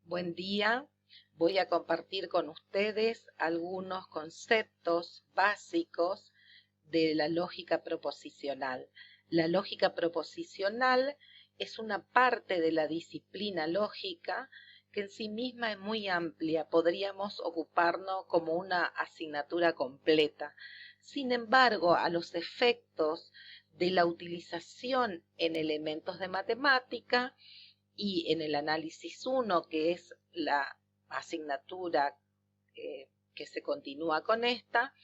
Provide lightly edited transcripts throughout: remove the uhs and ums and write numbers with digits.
Buen día. Voy a compartir con ustedes algunos conceptos básicos de la lógica proposicional. La lógica proposicional es una parte de la disciplina lógica que en sí misma es muy amplia. Podríamos ocuparnos como una asignatura completa. Sin embargo, a los efectos de la utilización en elementos de matemática, y en el análisis 1, que es la asignatura que se continúa con esta,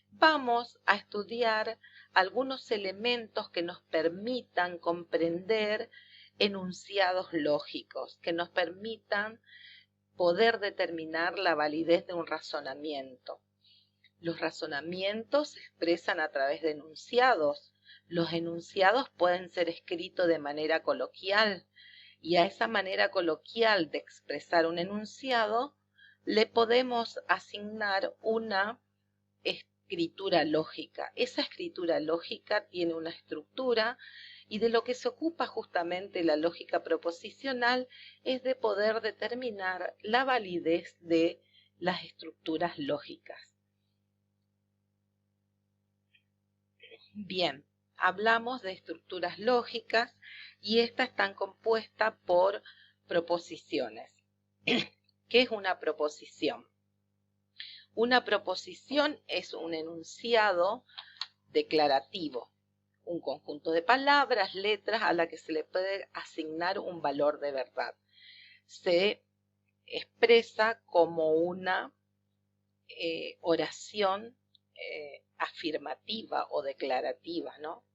vamos a estudiar algunos elementos que nos permitan comprender enunciados lógicos, que nos permitan poder determinar la validez de un razonamiento. Los razonamientos se expresan a través de enunciados. Los enunciados pueden ser escritos de manera coloquial, y a esa manera coloquial de expresar un enunciado le podemos asignar una escritura lógica. Esa escritura lógica tiene una estructura y de lo que se ocupa justamente la lógica proposicional es de poder determinar la validez de las estructuras lógicas. Bien, hablamos de estructuras lógicas y estas están compuestas por proposiciones. ¿Qué es una proposición? Una proposición es un enunciado declarativo, un conjunto de palabras, letras a la que se le puede asignar un valor de verdad. Se expresa como una oración afirmativa o declarativa, ¿no?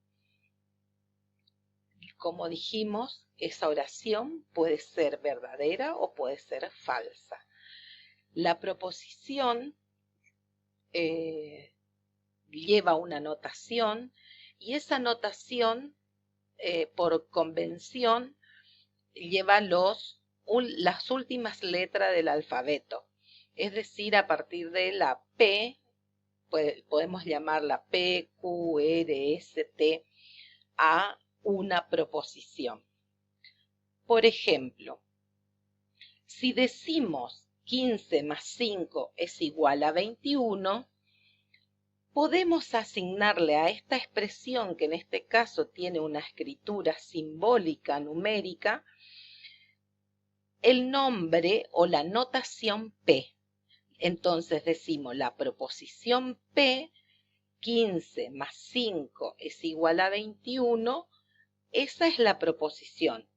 Como dijimos, esa oración puede ser verdadera o puede ser falsa. La proposición lleva una notación y esa notación, por convención, lleva las últimas letras del alfabeto. Es decir, a partir de la P, podemos llamarla P, Q, R, S, T, a una proposición. Por ejemplo, si decimos 15 más 5 es igual a 21, podemos asignarle a esta expresión, que en este caso tiene una escritura simbólica numérica, el nombre o la notación P. Entonces decimos la proposición P, 15 más 5 es igual a 21, esa es la proposición.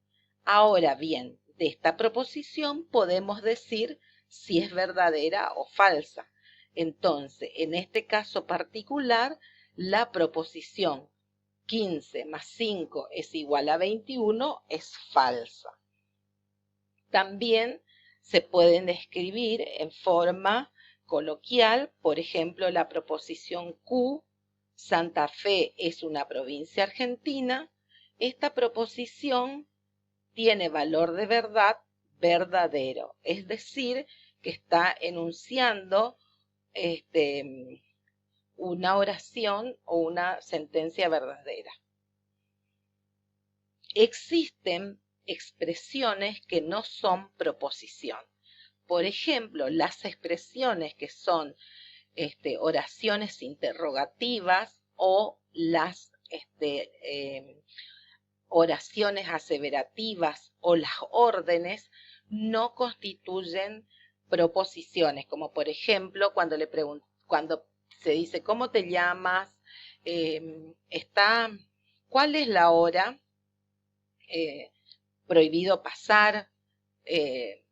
Ahora bien, de esta proposición podemos decir si es verdadera o falsa. Entonces, en este caso particular, la proposición 15 más 5 es igual a 21 es falsa. También se pueden escribir en forma coloquial, por ejemplo, la proposición Q, Santa Fe es una provincia argentina. Esta proposición tiene valor de verdad verdadero, es decir, que está enunciando una oración o una sentencia verdadera. Existen expresiones que no son proposición. Por ejemplo, las expresiones que son oraciones interrogativas o las oraciones aseverativas o las órdenes no constituyen proposiciones, como por ejemplo cuando se dice ¿cómo te llamas? ¿Cuál es la hora? Prohibido pasar,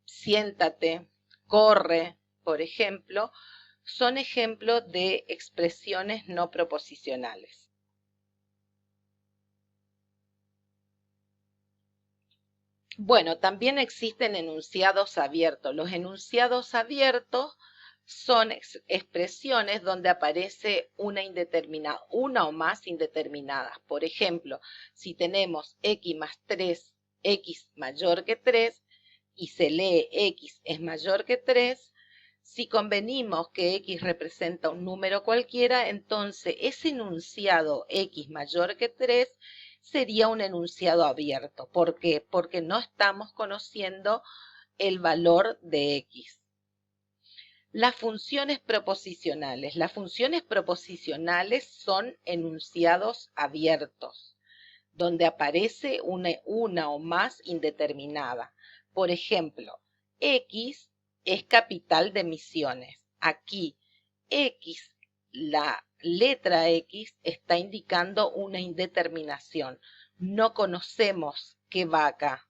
siéntate, corre, por ejemplo, son ejemplos de expresiones no proposicionales. Bueno, también existen enunciados abiertos. Los enunciados abiertos son expresiones donde aparece una o más indeterminadas. Por ejemplo, si tenemos x más 3, x mayor que 3, y se lee x es mayor que 3, si convenimos que x representa un número cualquiera, entonces ese enunciado x mayor que 3 sería un enunciado abierto. ¿Por qué? Porque no estamos conociendo el valor de X. Las funciones proposicionales. Las funciones proposicionales son enunciados abiertos, donde aparece una o más indeterminada. Por ejemplo, X es capital de Misiones. Aquí, X, la letra X, está indicando una indeterminación. No conocemos qué va acá.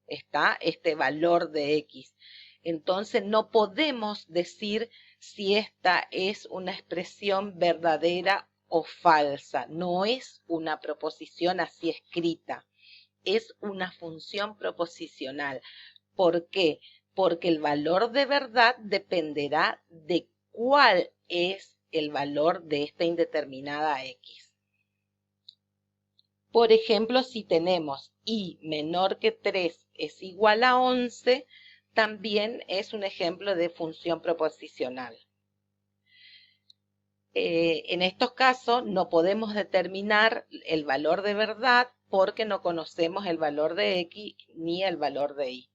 Está este valor de X. Entonces no podemos decir si esta es una expresión verdadera o falsa. No es una proposición así escrita. Es una función proposicional. ¿Por qué? Porque el valor de verdad dependerá de cuál es el valor de esta indeterminada X. Por ejemplo, si tenemos y menor que 3 es igual a 11, también es un ejemplo de función proposicional. En estos casos no podemos determinar el valor de verdad porque no conocemos el valor de X ni el valor de Y.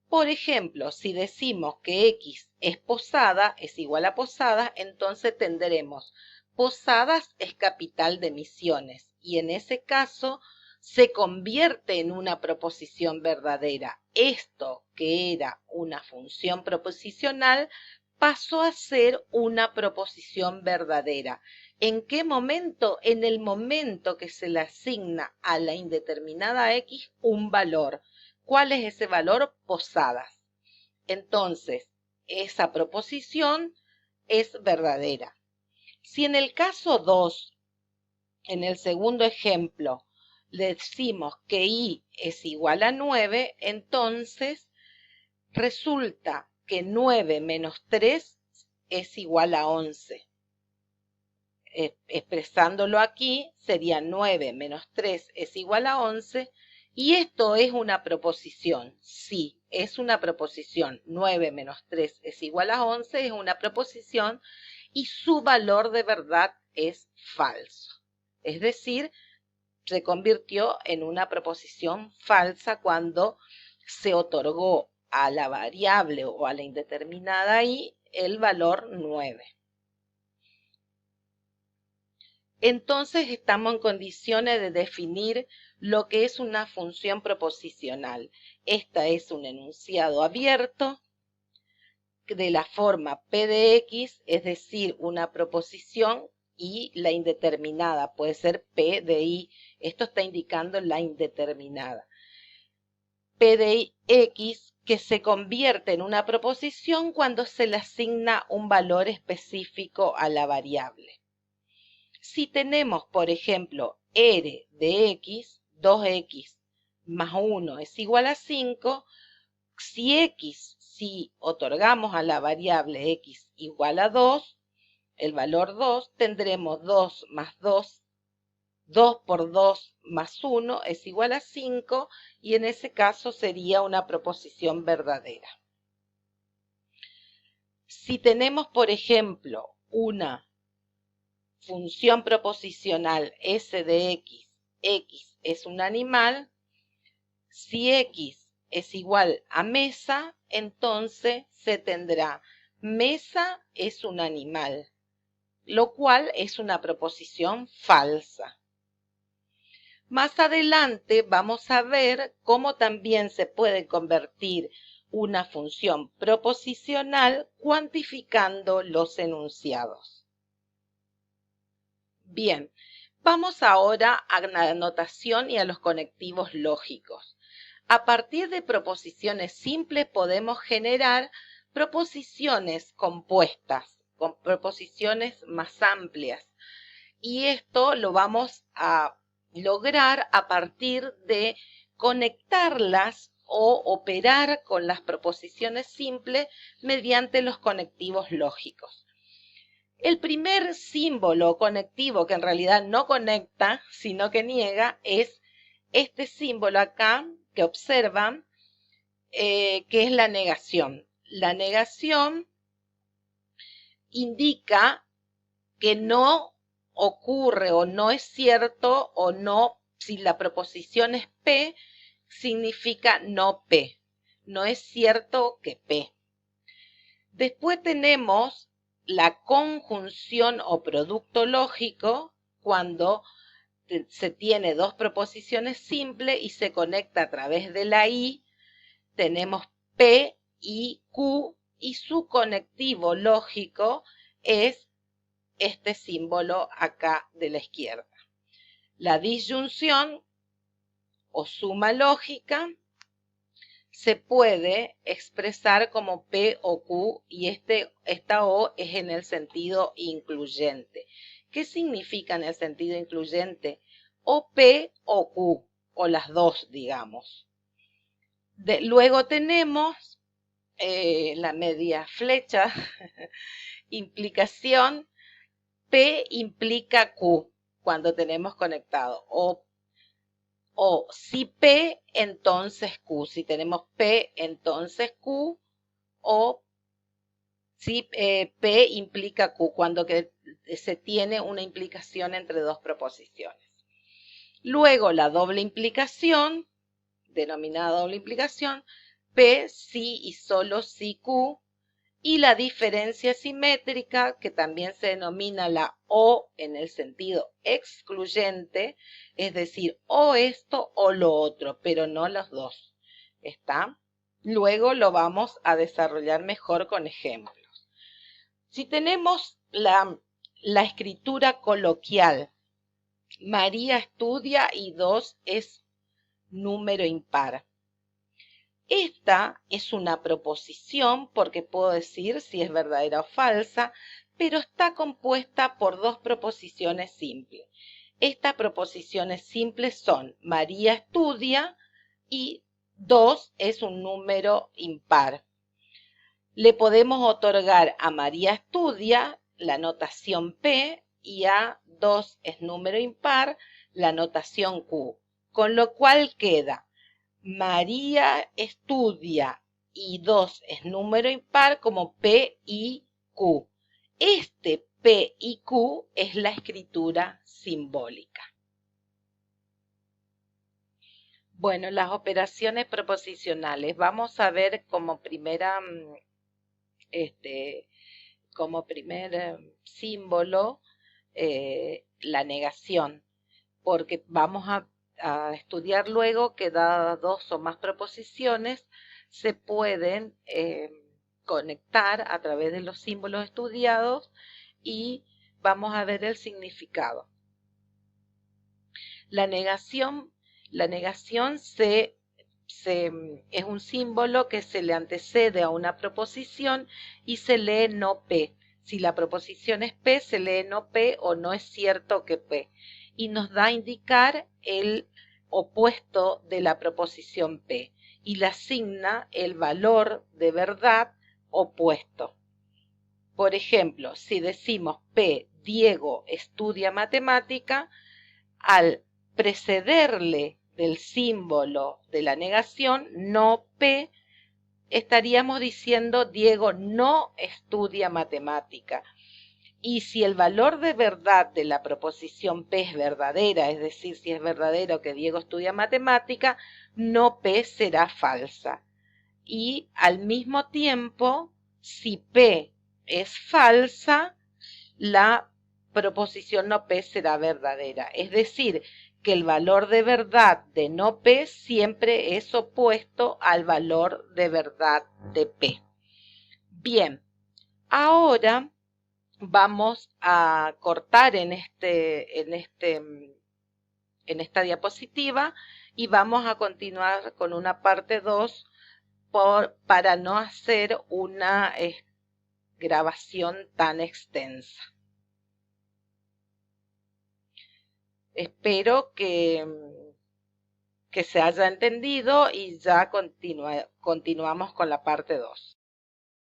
Por ejemplo, si decimos que X es Posada, es igual a Posadas, entonces tendremos Posadas es capital de Misiones y en ese caso se convierte en una proposición verdadera. Esto que era una función proposicional pasó a ser una proposición verdadera. ¿En qué momento? En el momento que se le asigna a la indeterminada X un valor. ¿Cuál es ese valor? Posadas. Entonces, esa proposición es verdadera. Si en el caso 2, en el segundo ejemplo, le decimos que Y es igual a 9, entonces resulta que 9 menos 3 es igual a 11. Expresándolo aquí, sería 9 menos 3 es igual a 11. Y esto es una proposición. Sí, es una proposición. 9 menos 3 es igual a 11, es una proposición y su valor de verdad es falso. Es decir, se convirtió en una proposición falsa cuando se otorgó a la variable o a la indeterminada y el valor 9. Entonces estamos en condiciones de definir lo que es una función proposicional. Esta es un enunciado abierto de la forma P de X, es decir, una proposición, y la indeterminada puede ser P de Y. Esto está indicando la indeterminada. P de X que se convierte en una proposición cuando se le asigna un valor específico a la variable. Si tenemos, por ejemplo, R de X, 2X más 1 es igual a 5, si otorgamos a la variable X igual a 2, el valor 2, tendremos 2 más 2, 2 por 2 más 1 es igual a 5 y en ese caso sería una proposición verdadera. Si tenemos, por ejemplo, una función proposicional S de X es un animal, si X es igual a mesa, entonces se tendrá mesa es un animal, lo cual es una proposición falsa. Más adelante vamos a ver cómo también se puede convertir una función proposicional cuantificando los enunciados. Bien, vamos ahora a la notación y a los conectivos lógicos. A partir de proposiciones simples podemos generar proposiciones compuestas, con proposiciones más amplias. Y esto lo vamos a lograr a partir de conectarlas o operar con las proposiciones simples mediante los conectivos lógicos. El primer símbolo conectivo que en realidad no conecta, sino que niega, es este símbolo acá que observan, que es la negación. La negación indica que no ocurre o no es cierto o no, si la proposición es P, significa no P. no es cierto que P. Después tenemos la conjunción o producto lógico cuando se tiene dos proposiciones simples y se conecta a través de la I. Tenemos P y Q y su conectivo lógico es este símbolo acá de la izquierda. La disyunción o suma lógica se puede expresar como P o Q y esta O es en el sentido incluyente. ¿Qué significa en el sentido incluyente? O P o Q, o las dos, digamos. Luego tenemos la media flecha, implicación, P implica Q cuando tenemos conectado, o si P, entonces Q. Si tenemos P, entonces Q, o si P implica Q, cuando se tiene una implicación entre dos proposiciones. Luego la doble implicación, denominada doble implicación, P, si y solo si Q, y la diferencia simétrica, que también se denomina la O en el sentido excluyente, es decir, o esto o lo otro, pero no los dos. ¿Está? Luego lo vamos a desarrollar mejor con ejemplos. Si tenemos la escritura coloquial, María estudia y 2 es número impar. Esta es una proposición porque puedo decir si es verdadera o falsa, pero está compuesta por dos proposiciones simples. Estas proposiciones simples son María estudia y 2 es un número impar. Le podemos otorgar a María estudia la notación P y a 2 es número impar la notación Q, con lo cual queda María estudia y 2 es número impar como P y Q. Este P y Q es la escritura simbólica. Bueno, las operaciones proposicionales. Vamos a ver como primer símbolo la negación, porque vamos a estudiar luego que dadas dos o más proposiciones se pueden conectar a través de los símbolos estudiados y vamos a ver el significado. La negación es un símbolo que se le antecede a una proposición y se lee no P. Si la proposición es P, se lee no P o no es cierto que P. Y nos da a indicar el opuesto de la proposición P y le asigna el valor de verdad opuesto. Por ejemplo, si decimos P, Diego estudia matemática, al precederle del símbolo de la negación, no P, estaríamos diciendo Diego no estudia matemática. Y si el valor de verdad de la proposición P es verdadera, es decir, si es verdadero que Diego estudia matemática, no P será falsa. Y al mismo tiempo, si P es falsa, la proposición no P será verdadera. Es decir, que el valor de verdad de no P siempre es opuesto al valor de verdad de P. Bien, ahora vamos a cortar en esta diapositiva y vamos a continuar con una parte 2 para no hacer una grabación tan extensa. Espero que se haya entendido y ya continuamos con la parte 2.